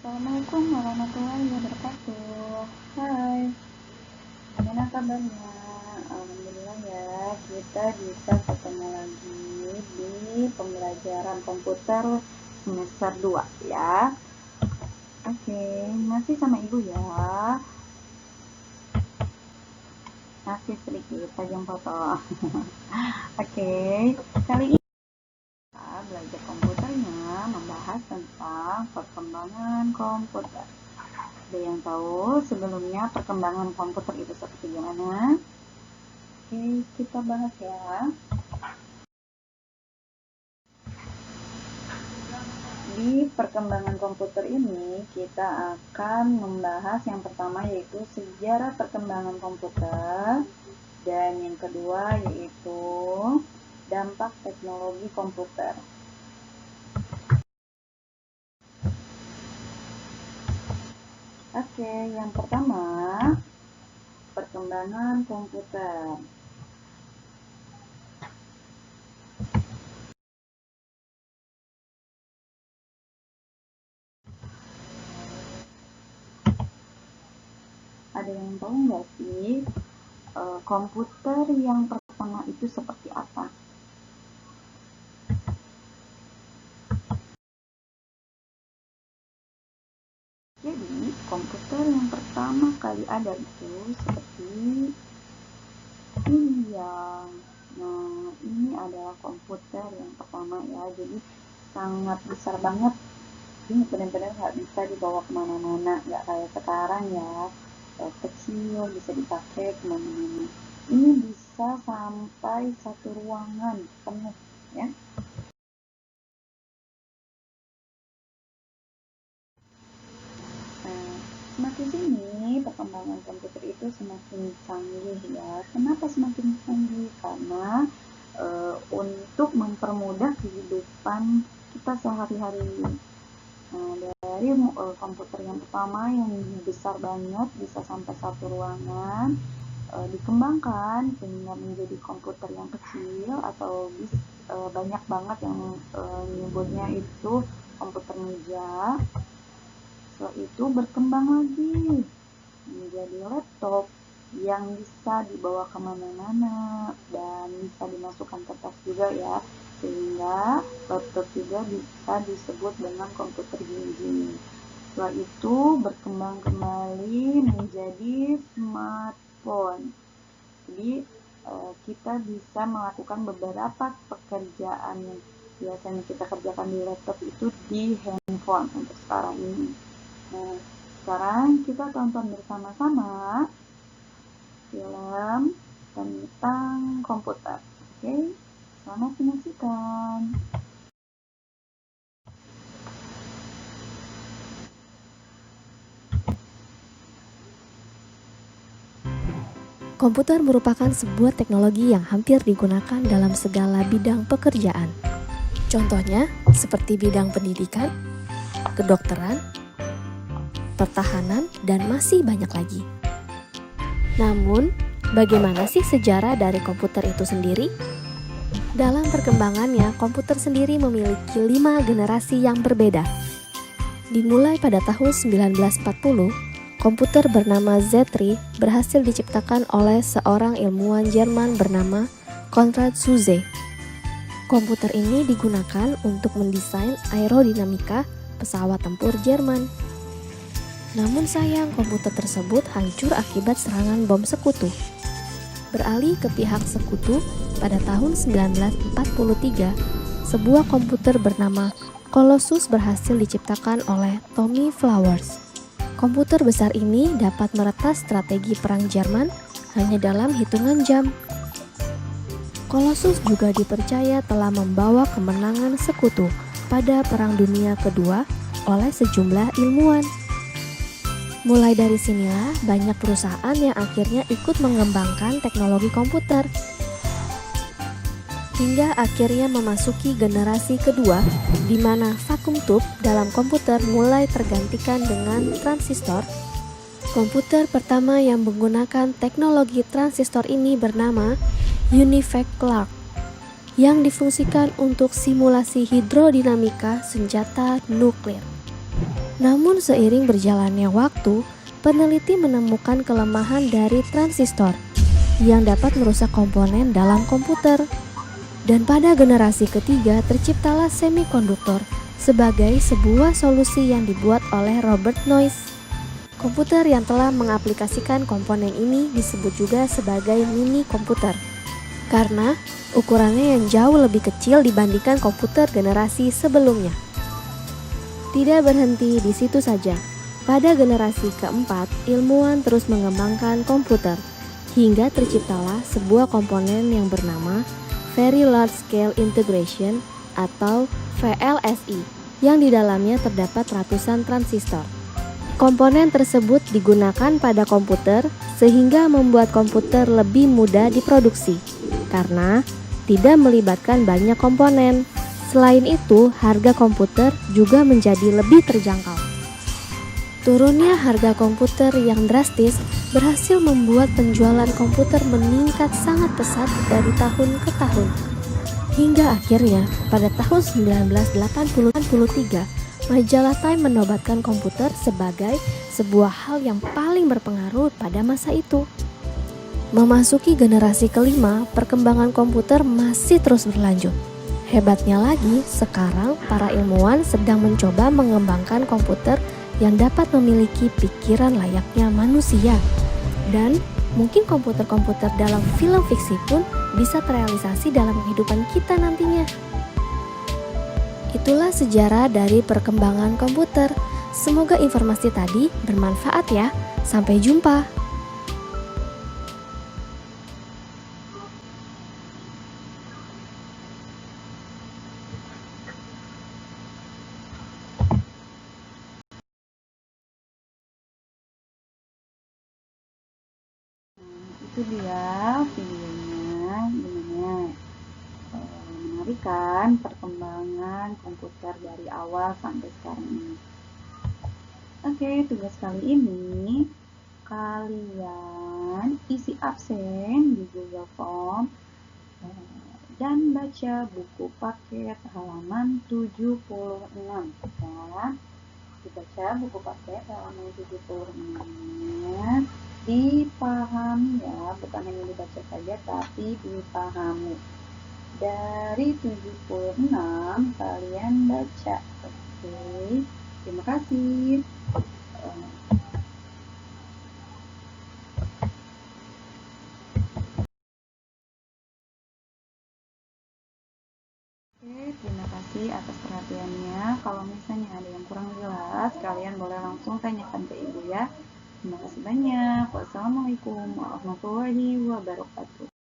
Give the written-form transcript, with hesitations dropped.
Assalamualaikum warahmatullahi wabarakatuh. Hai, gimana kabarnya? Alhamdulillah ya, kita bisa ketemu lagi di pembelajaran komputer semester 2 ya. Oke, masih sama ibu ya. Masih sedikit tajam foto. Oke, kali ini kita belajar komputernya membahas tentang perkembangan komputer. Ada yang tahu sebelumnya perkembangan komputer itu seperti gimana? Oke, kita bahas ya. Di perkembangan komputer ini kita akan membahas yang pertama yaitu sejarah perkembangan komputer, dan yang kedua yaitu dampak teknologi komputer. Oke, yang pertama perkembangan komputer. Ada yang tahu nggak sih komputer yang pertama itu seperti apa? Jadi komputer yang pertama kali ada itu seperti ini ya. Nah, ini adalah komputer yang pertama ya. Jadi sangat besar banget. Ini benar-benar nggak bisa dibawa kemana-mana, nggak kayak sekarang ya. Kecil bisa dipakai kemana-mana. Ini bisa sampai satu ruangan penuh ya. Semakin sini perkembangan komputer itu semakin canggih ya. Kenapa semakin canggih? Karena untuk mempermudah kehidupan kita sehari-hari. Dari komputer yang pertama yang besar banget bisa sampai satu ruangan, dikembangkan sehingga menjadi komputer yang kecil atau banyak banget yang nyebutnya itu komputer meja. Setelah itu berkembang lagi menjadi laptop yang bisa dibawa kemana-mana dan bisa dimasukkan ke tas juga ya, sehingga laptop juga bisa disebut dengan komputer gini. Setelah itu berkembang kembali menjadi smartphone. Jadi kita bisa melakukan beberapa pekerjaan yang biasanya kita kerjakan di laptop itu di handphone untuk sekarang ini. Nah, sekarang kita tonton bersama-sama film tentang komputer. Oke, selamat menyaksikan. Komputer merupakan sebuah teknologi yang hampir digunakan dalam segala bidang pekerjaan. Contohnya seperti bidang pendidikan, kedokteran, pertahanan, dan masih banyak lagi. Namun, bagaimana sih sejarah dari komputer itu sendiri? Dalam perkembangannya, komputer sendiri memiliki 5 generasi yang berbeda. Dimulai pada tahun 1940, komputer bernama Z3 berhasil diciptakan oleh seorang ilmuwan Jerman bernama Konrad Zuse. Komputer ini digunakan untuk mendesain aerodinamika pesawat tempur Jerman. Namun sayang, komputer tersebut hancur akibat serangan bom sekutu. Beralih ke pihak sekutu, pada tahun 1943, sebuah komputer bernama Colossus berhasil diciptakan oleh Tommy Flowers. Komputer besar ini dapat meretas strategi perang Jerman hanya dalam hitungan jam. Colossus juga dipercaya telah membawa kemenangan sekutu pada Perang Dunia Kedua oleh sejumlah ilmuwan. Mulai dari sinilah banyak perusahaan yang akhirnya ikut mengembangkan teknologi komputer. Hingga akhirnya memasuki generasi kedua, di mana vacuum tube dalam komputer mulai tergantikan dengan transistor. Komputer pertama yang menggunakan teknologi transistor ini bernama Univac Clark, yang difungsikan untuk simulasi hidrodinamika senjata nuklir. Namun seiring berjalannya waktu, peneliti menemukan kelemahan dari transistor yang dapat merusak komponen dalam komputer. Dan pada generasi ketiga terciptalah semikonduktor sebagai sebuah solusi yang dibuat oleh Robert Noyce. Komputer yang telah mengaplikasikan komponen ini disebut juga sebagai mini komputer karena ukurannya yang jauh lebih kecil dibandingkan komputer generasi sebelumnya. Tidak berhenti di situ saja. Pada generasi keempat, ilmuwan terus mengembangkan komputer hingga terciptalah sebuah komponen yang bernama Very Large Scale Integration atau VLSI yang di dalamnya terdapat ratusan transistor. Komponen tersebut digunakan pada komputer sehingga membuat komputer lebih mudah diproduksi karena tidak melibatkan banyak komponen. Selain itu, harga komputer juga menjadi lebih terjangkau. Turunnya harga komputer yang drastis berhasil membuat penjualan komputer meningkat sangat pesat dari tahun ke tahun. Hingga akhirnya pada tahun 1983, majalah Time menobatkan komputer sebagai sebuah hal yang paling berpengaruh pada masa itu. Memasuki generasi kelima, perkembangan komputer masih terus berlanjut. Hebatnya lagi, sekarang para ilmuwan sedang mencoba mengembangkan komputer yang dapat memiliki pikiran layaknya manusia. Dan mungkin komputer-komputer dalam film fiksi pun bisa terrealisasi dalam kehidupan kita nantinya. Itulah sejarah dari perkembangan komputer. Semoga informasi tadi bermanfaat ya. Sampai jumpa. Itu dia videonya, gimana menarik kan perkembangan komputer dari awal sampai sekarang ini. Oke, tugas kali ini kalian isi absen di Google Form dan baca buku paket halaman 76 ya. Dibaca buku paket halaman 76-nya, dipahami ya, bukan hanya dibaca saja tapi dipahami. Dari 76 kalian baca. Oke, terima kasih. Oke, terima kasih atas perhatiannya. Kalau misalnya ada yang kurang jelas, kalian boleh langsung tanyakan ke ibu ya. Terima kasih banyak. Wassalamualaikum warahmatullahi wabarakatuh.